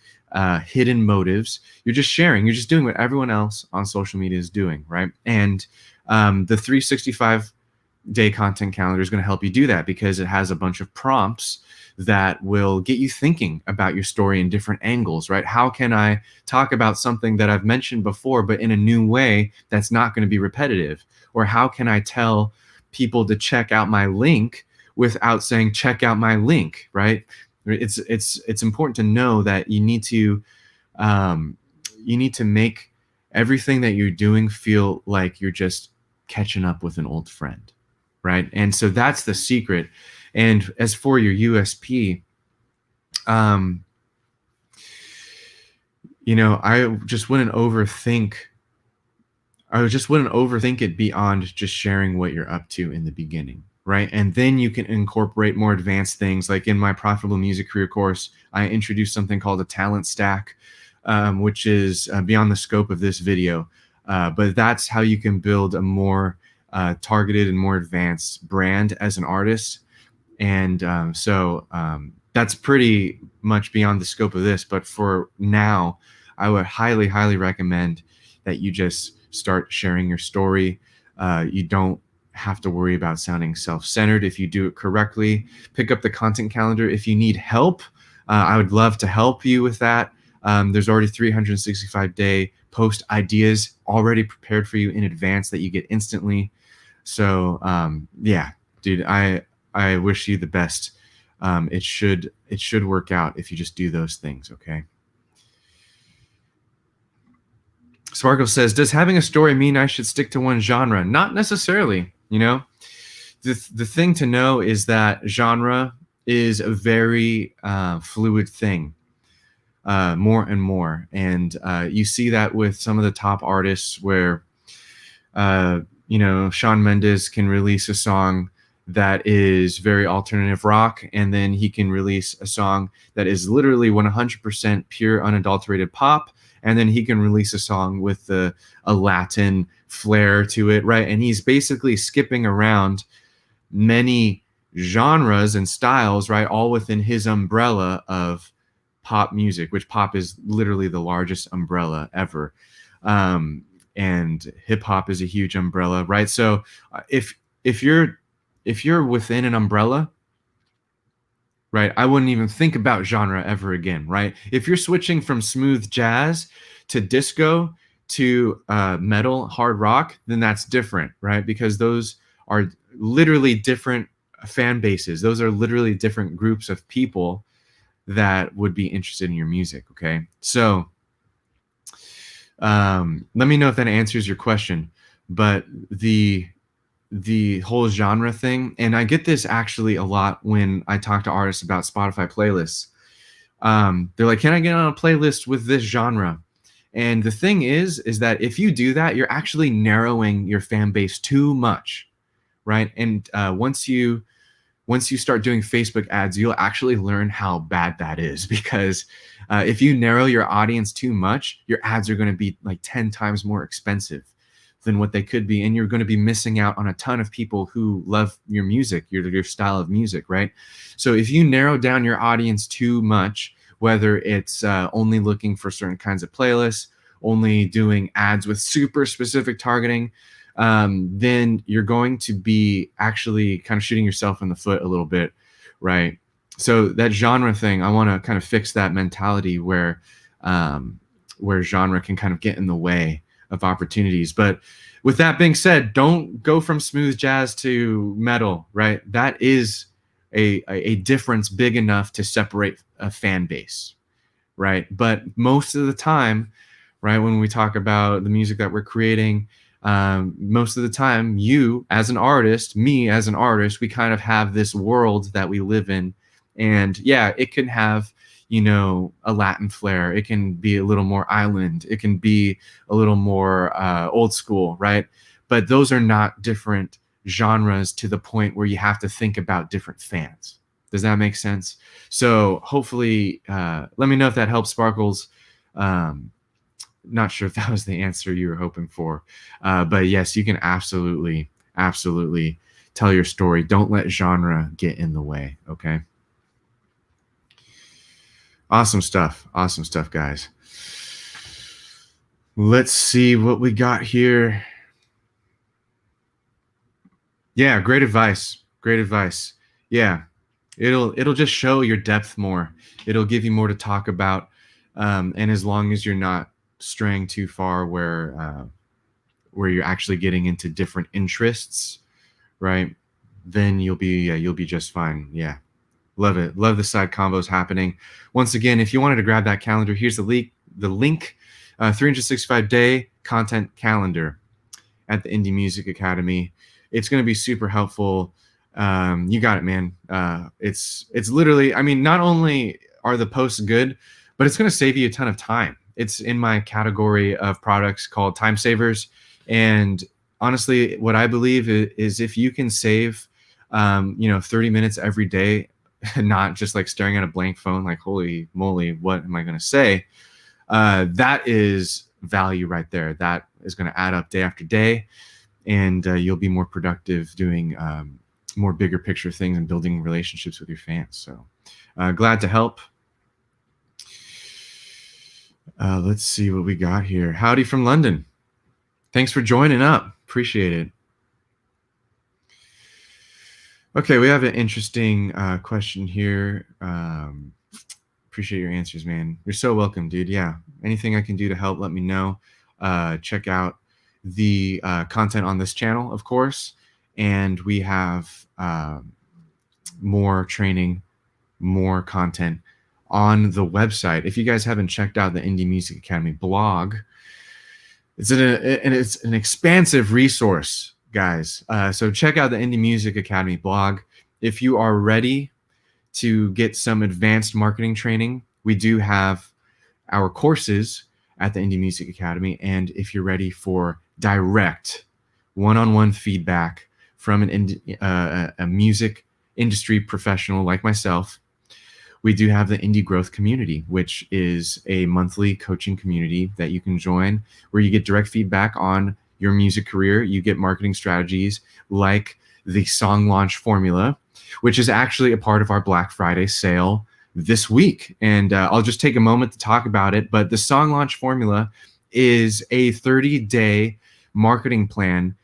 hidden motives. You're just sharing. You're just doing what everyone else on social media is doing, right? And the 365-day content calendar is going to help you do that, because it has a bunch of prompts that will get you thinking about your story in different angles, right? How can I talk about something that I've mentioned before, but in a new way that's not going to be repetitive? Or how can I tell people to check out my link without saying, check out my link, right? It's important to know that you need to make everything that you're doing feel like you're just catching up with an old friend, right? And so that's the secret. And as for your USP, I just wouldn't overthink. I just wouldn't overthink it beyond just sharing what you're up to in the beginning, right? And then you can incorporate more advanced things. Like in my Profitable Music Career course, I introduced something called a talent stack, which is beyond the scope of this video. But that's how you can build a more targeted and more advanced brand as an artist. And so that's pretty much beyond the scope of this. But for now, I would highly, highly recommend that you just start sharing your story. You don't have to worry about sounding self-centered if you do it correctly. Pick up the content calendar. If you need help I would love to help you with that. There's already 365-day post ideas already prepared for you in advance that you get instantly. So yeah, dude, I wish you the best. It should work out if you just do those things. Okay. Sparkle says, does having a story mean I should stick to one genre? Not necessarily. You know, the thing to know is that genre is a very fluid thing. More and more, and you see that with some of the top artists where Shawn Mendes can release a song that is very alternative rock, and then he can release a song that is literally 100% pure unadulterated pop, and then he can release a song with a Latin flair to it, right? And he's basically skipping around many genres and styles, right, all within his umbrella of pop music, which pop is literally the largest umbrella ever. And hip hop is a huge umbrella, right? So if you're within an umbrella, right, I wouldn't even think about genre ever again, right? If you're switching from smooth jazz to disco to metal, hard rock, then that's different, right? Because those are literally different fan bases. Those are literally different groups of people that would be interested in your music. Okay, so let me know if that answers your question. But the whole genre thing, and I get this actually a lot when I talk to artists about Spotify playlists. They're like, can I get on a playlist with this genre? And the thing is that if you do that, you're actually narrowing your fan base too much, right? And once you start doing Facebook ads, you'll actually learn how bad that is, because if you narrow your audience too much, your ads are going to be like 10 times more expensive than what they could be. And you're going to be missing out on a ton of people who love your music, your style of music, right? So if you narrow down your audience too much, whether it's only looking for certain kinds of playlists, only doing ads with super specific targeting, then you're going to be actually kind of shooting yourself in the foot a little bit, right? So that genre thing, I want to kind of fix that mentality where genre can kind of get in the way of opportunities. But with that being said, don't go from smooth jazz to metal, right? That is a difference big enough to separate a fan base, right? But most of the time, right, when we talk about the music that we're creating, most of the time, you as an artist, me as an artist, we kind of have this world that we live in. And yeah, it can have, a Latin flair. It can be a little more island. It can be a little more old school, right? But those are not different genres to the point where you have to think about different fans. Does that make sense? So hopefully, let me know if that helps, Sparkles. Not sure if that was the answer you were hoping for. But yes, you can absolutely tell your story. Don't let genre get in the way, okay? Awesome stuff, guys. Let's see what we got here. Yeah, great advice. Yeah, it'll just show your depth more. It'll give you more to talk about. And as long as you're not straying too far where you're actually getting into different interests, right, then you'll be just fine. Yeah, love it. Love the side combos happening. Once again, if you wanted to grab that calendar, here's the link 365-day content calendar at the Indie Music Academy. It's going to be super helpful. You got it, man. It's literally, I mean, not only are the posts good, but it's going to save you a ton of time. It's in my category of products called time savers. And honestly, what I believe is if you can save, 30 minutes every day, not just like staring at a blank phone, like, holy moly, what am I going to say? That is value right there. That is going to add up day after day. And you'll be more productive doing more bigger picture things and building relationships with your fans. So glad to help. Let's see what we got here. Howdy from London. Thanks for joining up. Appreciate it. Okay, we have an interesting question here. Appreciate your answers, man. You're so welcome, dude. Yeah. Anything I can do to help, let me know. Check out the content on this channel, of course. And we have more training, more content on the website. If you guys haven't checked out the Indie Music Academy blog, it's an expansive resource, guys. So check out the Indie Music Academy blog. If you are ready to get some advanced marketing training, we do have our courses at the Indie Music Academy. And if you're ready for direct one-on-one feedback from a music industry professional like myself, we do have the Indie Growth Community, which is a monthly coaching community that you can join where you get direct feedback on your music career. You get marketing strategies like the song launch formula, which is actually a part of our Black Friday sale this week. And I'll just take a moment to talk about it. But the song launch formula is a 30-day marketing plan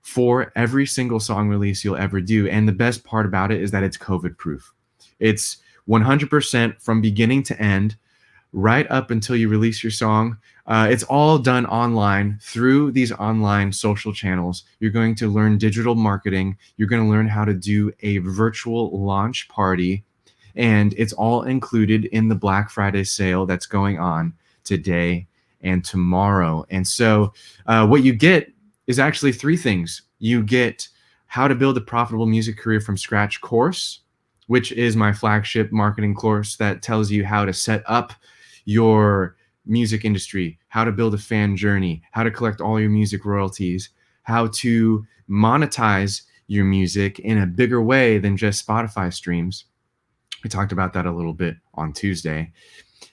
for every single song release you'll ever do. And the best part about it is that it's COVID proof. It's 100% from beginning to end, right up until you release your song. It's all done online through these online social channels. You're going to learn digital marketing. You're going to learn how to do a virtual launch party. And it's all included in the Black Friday sale that's going on today and tomorrow. And so what you get is actually three things. You get how to build a profitable music career from scratch course, which is my flagship marketing course that tells you how to set up your music industry, how to build a fan journey, how to collect all your music royalties, how to monetize your music in a bigger way than just Spotify streams. We talked about that a little bit on Tuesday.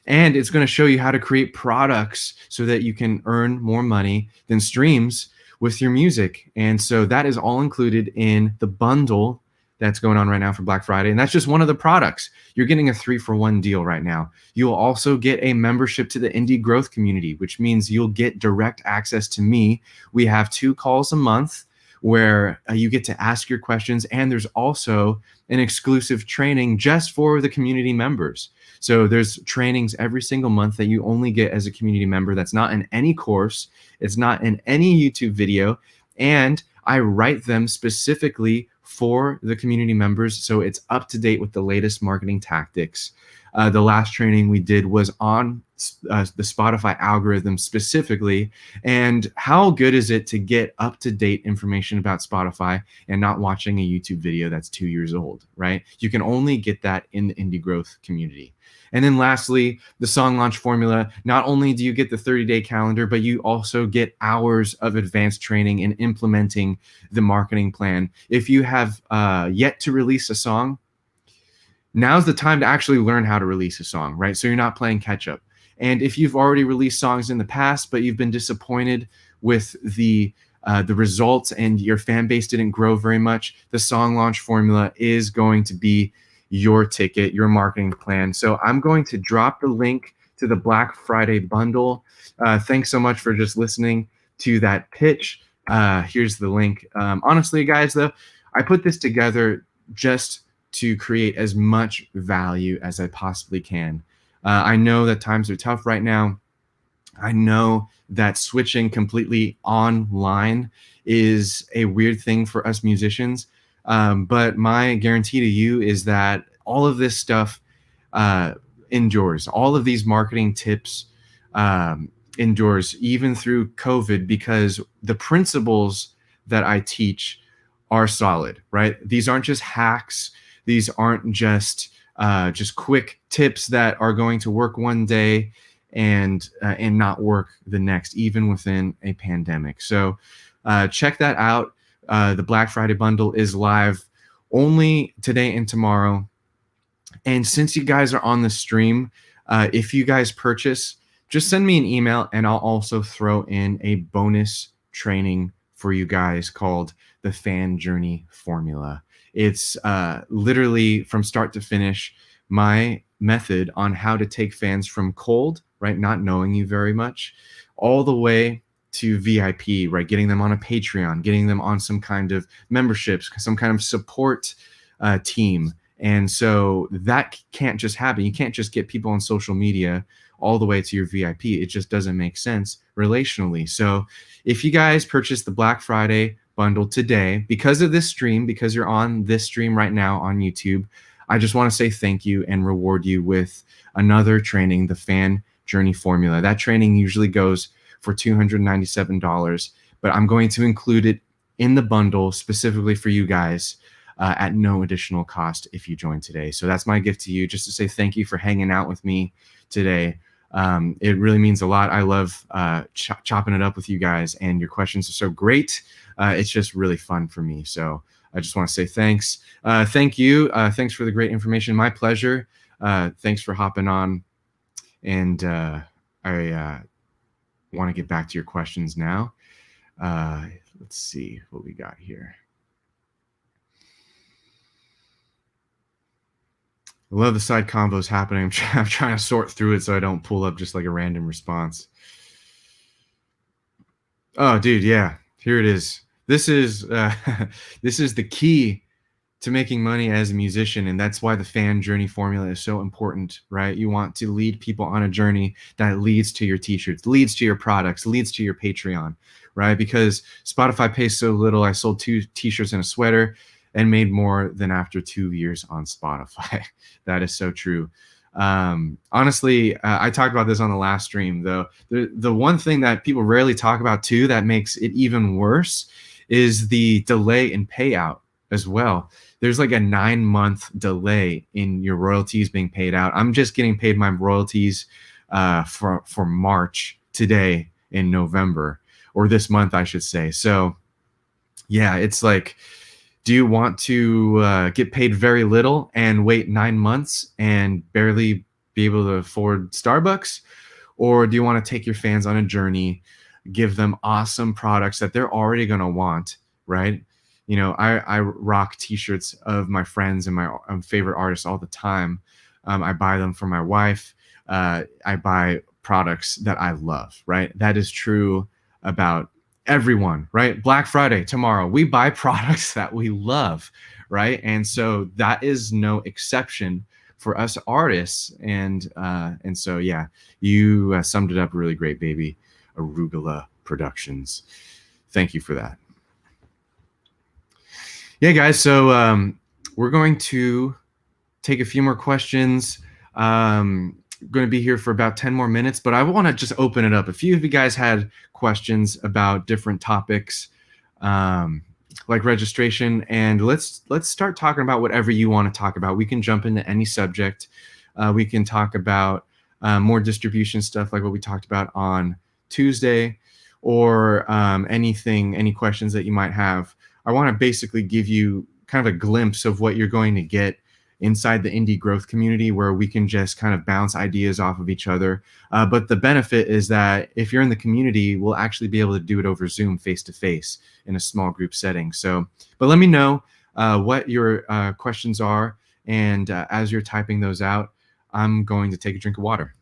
And it's going to show you how to create products so that you can earn more money than streams with your music. And so that is all included in the bundle that's going on right now for Black Friday. And that's just one of the products. You're getting a 3-for-1 deal right now. You'll also get a membership to the Indie Growth Community, which means you'll get direct access to me. We have 2 calls a month where you get to ask your questions. And there's also an exclusive training just for the community members. So there's trainings every single month that you only get as a community member. That's not in any course. It's not in any YouTube video. And I write them specifically for the community members, so it's up to date with the latest marketing tactics. The last training we did was on the Spotify algorithm specifically, and how good is it to get up-to-date information about Spotify and not watching a YouTube video that's 2 years old, right? You can only get that in the Indie Growth Community. And then lastly, the song launch formula. Not only do you get the 30-day calendar, but you also get hours of advanced training in implementing the marketing plan. If you have yet to release a song, now's the time to actually learn how to release a song, right? So you're not playing catch up. And if you've already released songs in the past, but you've been disappointed with the results and your fan base didn't grow very much, the song launch formula is going to be your ticket, your marketing plan. So I'm going to drop the link to the Black Friday bundle. Thanks so much for just listening to that pitch. Here's the link. Honestly, guys, though, I put this together just to create as much value as I possibly can. I know that times are tough right now. I know that switching completely online is a weird thing for us musicians. But my guarantee to you is that all of this stuff endures. All of these marketing tips endures even through COVID, because the principles that I teach are solid, right? These aren't just hacks. These aren't just quick tips that are going to work one day and not work the next, even within a pandemic. So check that out. The Black Friday bundle is live only today and tomorrow. And since you guys are on the stream, if you guys purchase, just send me an email and I'll also throw in a bonus training for you guys called the Fan Journey Formula. It's literally from start to finish my method on how to take fans from cold, right, not knowing you very much, all the way to VIP, right? Getting them on a Patreon, getting them on some kind of memberships, some kind of support team, And so that can't just happen. You can't just get people on social media all the way to your VIP. It just doesn't make sense relationally. So if you guys purchase the Black Friday bundle today, because of this stream, because you're on this stream right now on YouTube, I just want to say thank you and reward you with another training, the Fan Journey Formula. That training usually goes for $297, but I'm going to include it in the bundle specifically for you guys at no additional cost if you join today. So that's my gift to you, just to say thank you for hanging out with me today. It really means a lot. I love chopping it up with you guys, and your questions are so great. It's just really fun for me. So I just want to say thanks. Thank you. Thanks for the great information. My pleasure. Thanks for hopping on. And I want to get back to your questions now. Let's see what we got here. I love the side convos happening. I'm trying to sort through it so I don't pull up just like a random response. Oh, dude, yeah. Here it is. This is this is the key to making money as a musician, and that's why the Fan Journey Formula is so important, right? You want to lead people on a journey that leads to your t-shirts, leads to your products, leads to your Patreon, right? Because Spotify pays so little. I sold 2 t-shirts and a sweater and made more than after 2 years on Spotify. That is so true. Honestly, I talked about this on the last stream, though. The one thing that people rarely talk about too that makes it even worse is the delay in payout as well. There's like a 9-month delay in your royalties being paid out. I'm just getting paid my royalties for March today in November, or this month, I should say. So yeah, it's like, do you want to get paid very little and wait 9 months and barely be able to afford Starbucks? Or do you want to take your fans on a journey, give them awesome products that they're already going to want, right? You know, I rock t-shirts of my friends and my favorite artists all the time. I buy them for my wife. I buy products that I love, right? That is true about everyone, right? Black Friday tomorrow, we buy products that we love, right? And so that is no exception for us artists. And so, yeah, you summed it up really great, baby. Arugula Productions. Thank you for that. Yeah, guys. So we're going to take a few more questions. Going to be here for about 10 more minutes, but I want to just open it up. A few of you guys had questions about different topics, like registration, and let's start talking about whatever you want to talk about. We can jump into any subject. We can talk about more distribution stuff, like what we talked about on Tuesday, or any questions that you might have. I want to basically give you kind of a glimpse of what you're going to get inside the indie growth community, where we can just kind of bounce ideas off of each other. But the benefit is that if you're in the community, we'll actually be able to do it over Zoom face-to-face in a small group setting. So, but let me know what your questions are. And as you're typing those out, I'm going to take a drink of water.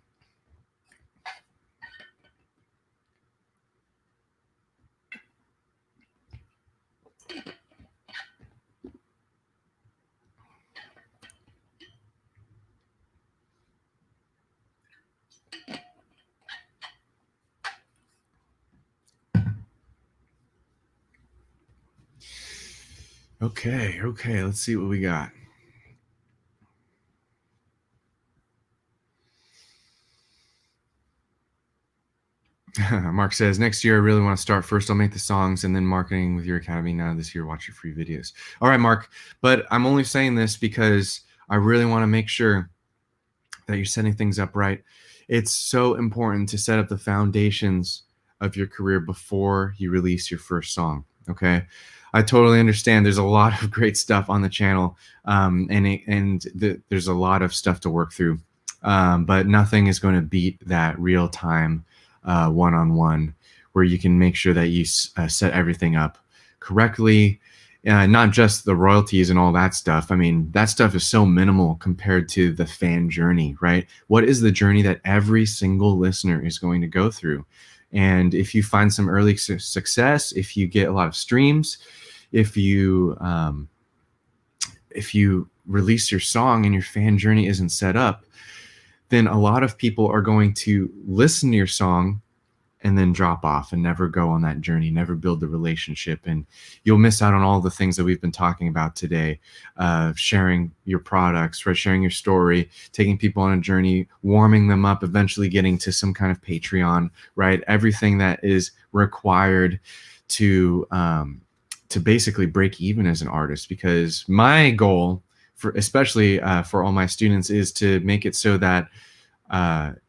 Okay, let's see what we got. Mark says, next year I really want to start. First I'll make the songs and then marketing with your academy. Now this year, watch your free videos. All right, Mark, but I'm only saying this because I really want to make sure that you're setting things up right. It's so important to set up the foundations of your career before you release your first song, okay? I totally understand. There's a lot of great stuff on the channel, there's a lot of stuff to work through, but nothing is going to beat that real-time one-on-one where you can make sure that you set everything up correctly, not just the royalties and all that stuff. I mean, that stuff is so minimal compared to the fan journey, right? What is the journey that every single listener is going to go through? And if you find some early success, if you get a lot of streams, if you if you release your song and your fan journey isn't set up, then a lot of people are going to listen to your song and then drop off and never go on that journey, never build the relationship. And you'll miss out on all the things that we've been talking about today, sharing your products, right? Sharing your story, taking people on a journey, warming them up, eventually getting to some kind of Patreon, right? Everything that is required to basically break even as an artist. Because my goal, for especially for all my students, is to make it so that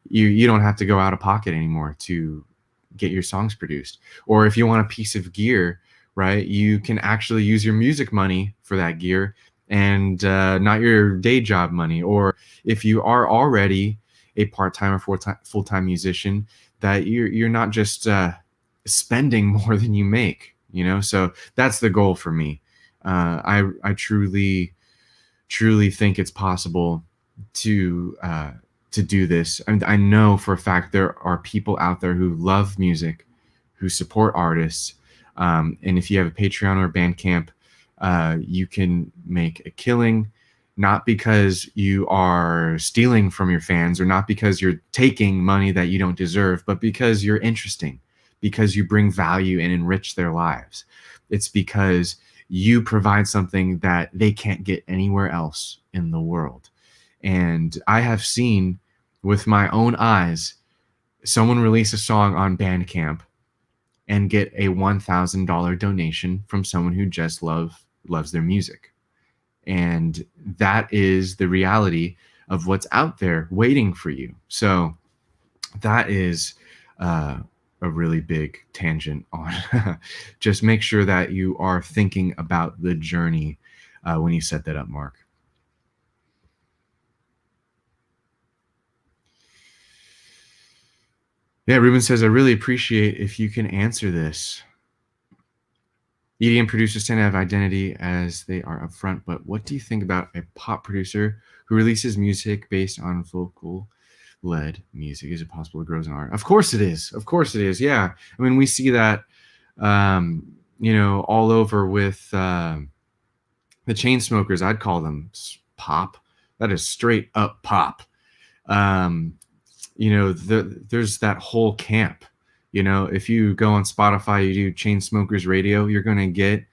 you don't have to go out of pocket anymore to get your songs produced. Or if you want a piece of gear, right, you can actually use your music money for that gear and not your day job money. Or if you are already a part-time or full-time musician, that you're not just spending more than you make, you know. So that's the goal for me. I truly think it's possible to do this. I know for a fact there are people out there who love music, who support artists, and if you have a Patreon or a Bandcamp, you can make a killing, not because you are stealing from your fans or not because you're taking money that you don't deserve, but because you're interesting, because you bring value and enrich their lives. It's because you provide something that they can't get anywhere else in the world. And I have seen with my own eyes someone release a song on Bandcamp and get a $1,000 donation from someone who just loves their music. And that is the reality of what's out there waiting for you. So that is a really big tangent on just make sure that you are thinking about the journey when you set that up, Mark. Yeah, Ruben says, I really appreciate if you can answer this. EDM producers tend to have identity as they are upfront, but what do you think about a pop producer who releases music based on vocal-led music? Is it possible it grows an art? Of course it is. Of course it is. Yeah. I mean, we see that, all over with the Chainsmokers. I'd call them pop. That is straight up pop. There's that whole camp. If you go on Spotify, you do Chainsmokers radio, you're going to get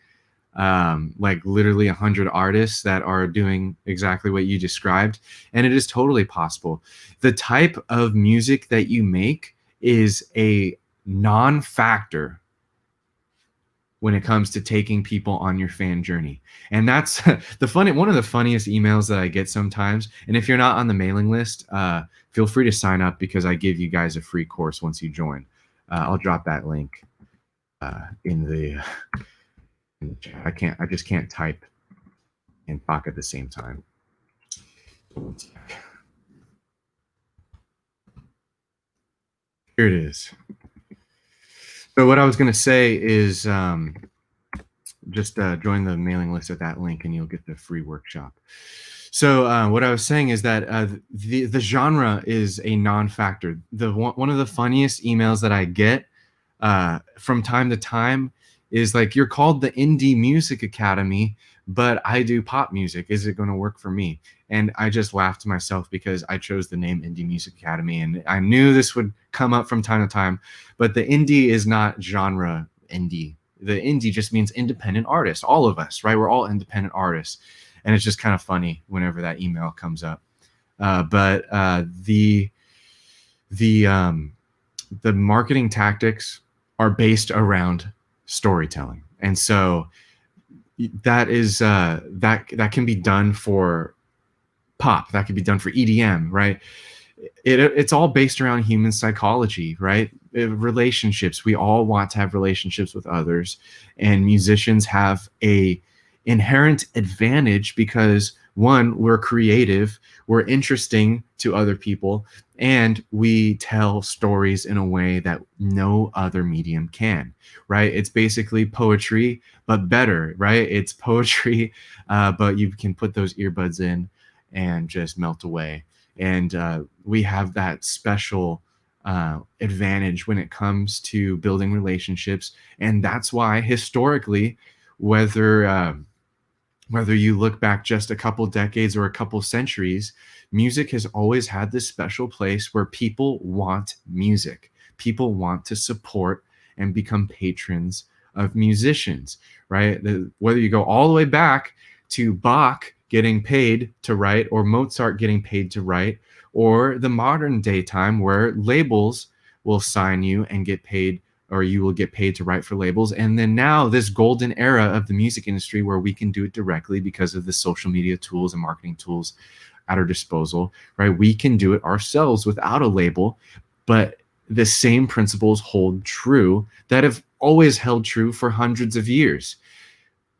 like literally 100 artists that are doing exactly what you described. And it is totally possible. The type of music that you make is a non-factor when it comes to taking people on your fan journey. And that's one of the funniest emails that I get sometimes. And if you're not on the mailing list, feel free to sign up because I give you guys a free course once you join. I'll drop that link in the chat. I just can't type and talk at the same time. Here it is. So what I was going to say is just join the mailing list at that link and you'll get the free workshop. So what I was saying is that the genre is a non-factor. One of the funniest emails that I get from time to time is like, you're called the Indie Music Academy, but I do pop music. Is it going to work for me? And I just laughed to myself because I chose the name Indie Music Academy, and I knew this would come up from time to time. But the indie is not genre indie. The indie just means independent artist. All of us, right? We're all independent artists. And it's just kind of funny whenever that email comes up. But the marketing tactics are based around storytelling. And so that is that can be done for pop, that can be done for EDM, right? It's all based around human psychology, right? Relationships. We all want to have relationships with others, and musicians have a inherent advantage because, one, we're creative, we're interesting to other people, and we tell stories in a way that no other medium can, right? It's basically poetry, but better, right? It's poetry, but you can put those earbuds in and just melt away. And we have that special advantage when it comes to building relationships. And that's why historically, whether Whether you look back just a couple decades or a couple centuries, music has always had this special place where people want music. People want to support and become patrons of musicians, right? Whether you go all the way back to Bach getting paid to write, or Mozart getting paid to write, or the modern day time where labels will sign you and get paid, or you will get paid to write for labels. And then now this golden era of the music industry where we can do it directly because of the social media tools and marketing tools at our disposal, right? We can do it ourselves without a label, but the same principles hold true that have always held true for hundreds of years.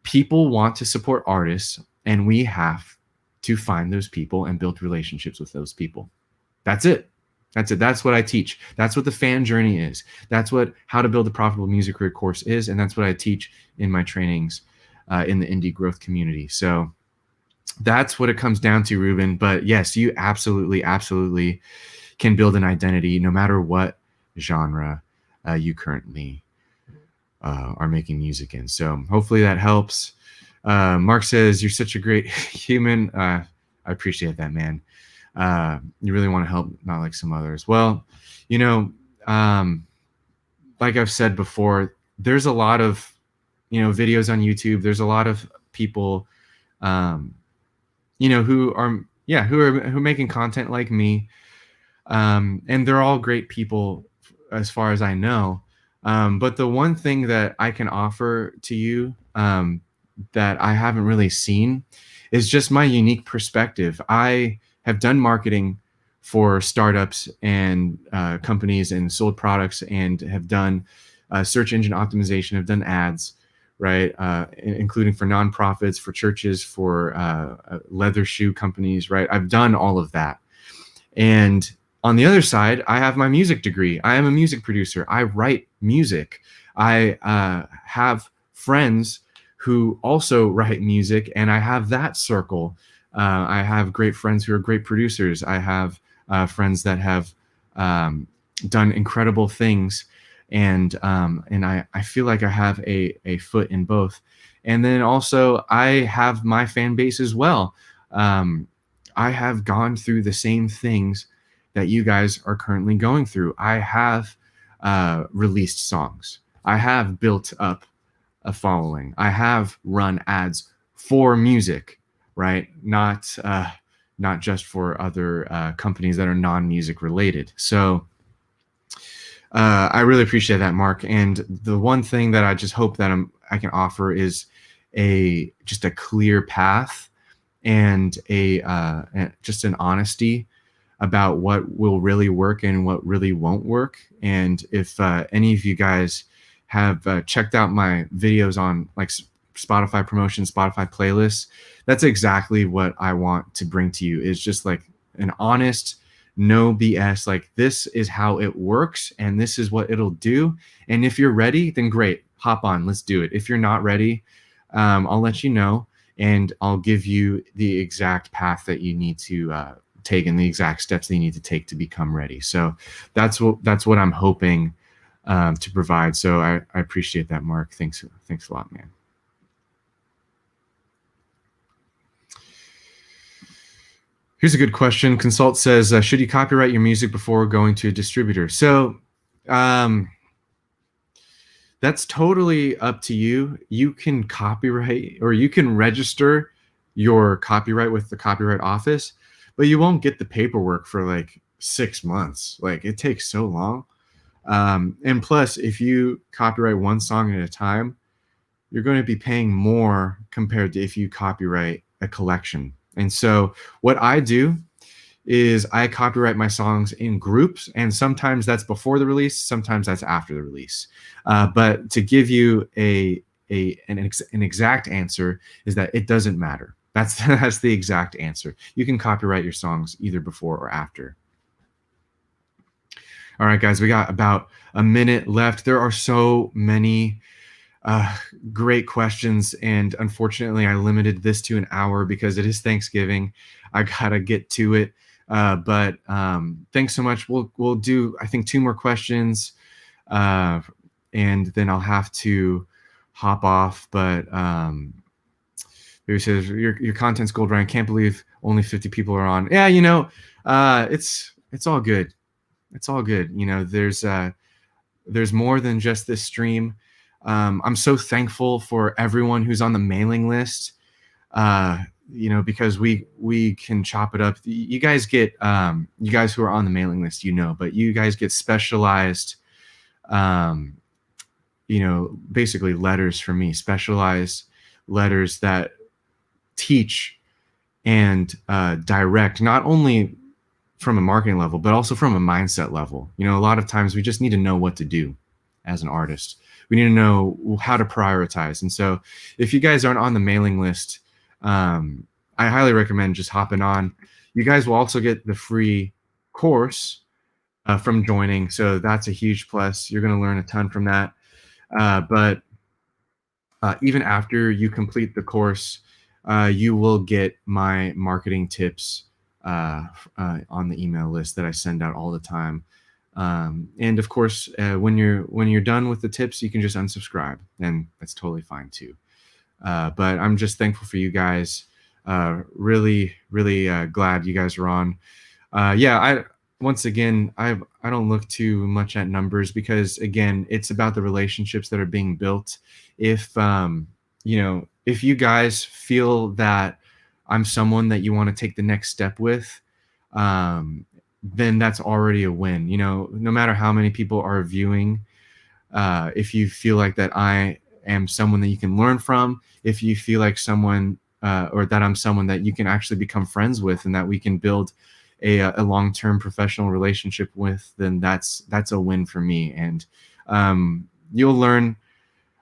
People want to support artists, and we have to find those people and build relationships with those people. That's it. That's it. That's what I teach. That's what the fan journey is. That's what how to build a profitable music career course is, and that's what I teach in my trainings in the indie growth community. So that's what it comes down to, Ruben. But yes, you absolutely can build an identity no matter what genre you currently are making music in. So hopefully that helps. Mark says, you're such a great human. I appreciate that, man. You really want to help, not like some others. Well, you know, like I've said before, there's a lot of, videos on YouTube. There's a lot of people, who are making content like me. And they're all great people as far as I know. But the one thing that I can offer to you, that I haven't really seen, is just my unique perspective. I have done marketing for startups and companies and sold products, and have done search engine optimization, have done ads, right? Including for nonprofits, for churches, for leather shoe companies, right? I've done all of that. And on the other side, I have my music degree. I am a music producer. I write music. I have friends who also write music, and I have that circle. I have great friends who are great producers. I have friends that have done incredible things, and I feel like I have a foot in both. And then also I have my fan base as well. I have gone through the same things that you guys are currently going through. I have released songs. I have built up a following. I have run ads for music, right? Not just for other companies that are non-music related. So I really appreciate that, Mark. And the one thing that I just hope that I can offer is just a clear path and just an honesty about what will really work and what really won't work. And if any of you guys have checked out my videos on like Spotify promotion, Spotify playlists, that's exactly what I want to bring to you, is just like an honest, no BS, like this is how it works and this is what it'll do. And if you're ready, then great, hop on, let's do it. If you're not ready, I'll let you know, and I'll give you the exact path that you need to take and the exact steps that you need to take to become ready. So that's what I'm hoping to provide. So I appreciate that, Mark. Thanks a lot, man. Here's a good question. Consult says, should you copyright your music before going to a distributor? So that's totally up to you. You can copyright, or you can register your copyright with the Copyright Office, but you won't get the paperwork for like 6 months. Like, it takes so long. And plus, if you copyright one song at a time, you're going to be paying more compared to if you copyright a collection. And so what I do is I copyright my songs in groups, and sometimes that's before the release, sometimes that's after the release. But to give you an exact answer is that it doesn't matter. That's the exact answer. You can copyright your songs either before or after. All right, guys, we got about a minute left. There are so many great questions, and unfortunately I limited this to an hour because it is Thanksgiving. I gotta get to it, but thanks so much. We'll do, I think, 2 more questions, and then I'll have to hop off. But who says your content's gold, Ryan. Can't believe only 50 people are on. Yeah, it's all good. It's all good. There's more than just this stream. I'm so thankful for everyone who's on the mailing list. Because we can chop it up. You guys get you guys who are on the mailing list, but you guys get specialized, basically letters from me, specialized letters that teach and direct, not only from a marketing level, but also from a mindset level. A lot of times we just need to know what to do as an artist. We need to know how to prioritize. And so if you guys aren't on the mailing list, I highly recommend just hopping on. You guys will also get the free course from joining. So that's a huge plus. You're going to learn a ton from that. But even after you complete the course, you will get my marketing tips on the email list that I send out all the time. And of course, when you're done with the tips, you can just unsubscribe, and that's totally fine too. But I'm just thankful for you guys. Really, really glad you guys are on. Once again, I don't look too much at numbers because, again, it's about the relationships that are being built. If you guys feel that I'm someone that you want to take the next step with, then that's already a win. No matter how many people are viewing, if you feel like that I am someone that you can learn from, if you feel like someone or that I'm someone that you can actually become friends with and that we can build a long-term professional relationship with, then that's a win for me. And you'll learn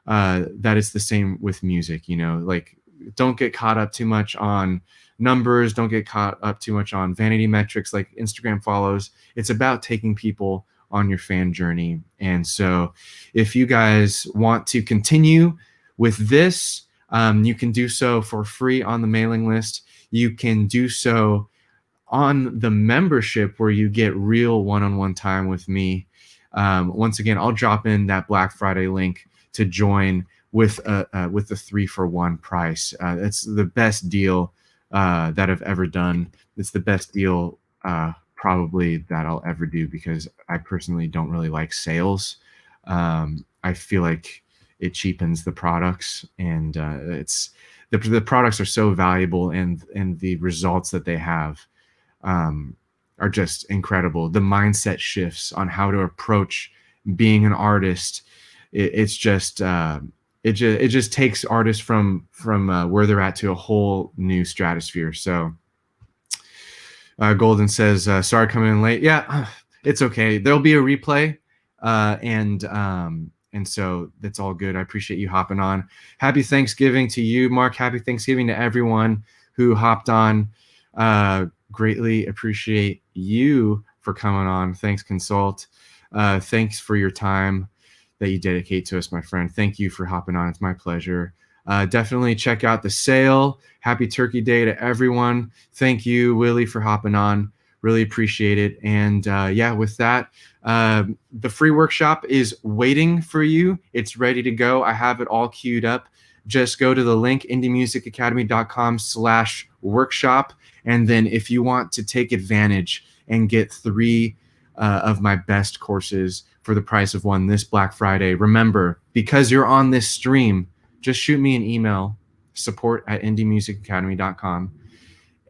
that it's the same with music. Like, don't get caught up too much on numbers. Don't get caught up too much on vanity metrics like Instagram follows. It's about taking people on your fan journey. And so if you guys want to continue with this, you can do so for free on the mailing list. You can do so on the membership where you get real one-on-one time with me. Once again, I'll drop in that Black Friday link to join with the 3-for-1 price. It's the best deal that I've ever done. It's the best deal probably that I'll ever do because I personally don't really like sales. I feel like it cheapens the products, and it's the products are so valuable, and the results that they have are just incredible. The mindset shifts on how to approach being an artist. It just takes artists from where they're at to a whole new stratosphere. So Golden says, sorry coming in late. Yeah, it's okay. There'll be a replay. And so that's all good. I appreciate you hopping on. Happy Thanksgiving to you, Mark. Happy Thanksgiving to everyone who hopped on. Greatly appreciate you for coming on. Thanks, Consult. Thanks for your time that you dedicate to us, my friend. Thank you for hopping on. It's my pleasure. Definitely check out the sale. Happy Turkey Day to everyone. Thank you, Willie, for hopping on. Really appreciate it. And with that, the free workshop is waiting for you. It's ready to go. I have it all queued up. Just go to the link, indiemusicacademy.com/workshop. And then if you want to take advantage and get 3 of my best courses for the price of 1 this Black Friday, remember, because you're on this stream, just shoot me an email, support@indiemusicacademy.com,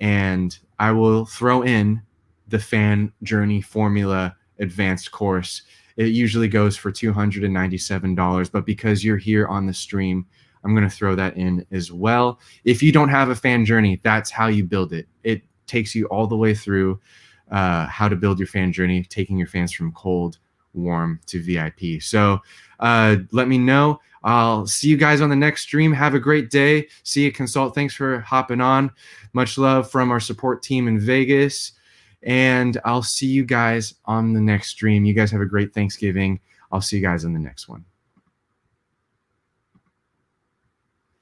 and I will throw in the Fan Journey Formula Advanced course. It usually goes for $297, but because you're here on the stream, I'm going to throw that in as well. If you don't have a fan journey, that's how you build it. It takes you all the way through how to build your fan journey, taking your fans from cold, warm to VIP. So let me know. I'll see you guys on the next stream. Have a great day. See you, Consult. Thanks for hopping on. Much love from our support team in Vegas. And I'll see you guys on the next stream. You guys have a great Thanksgiving. I'll see you guys on the next one.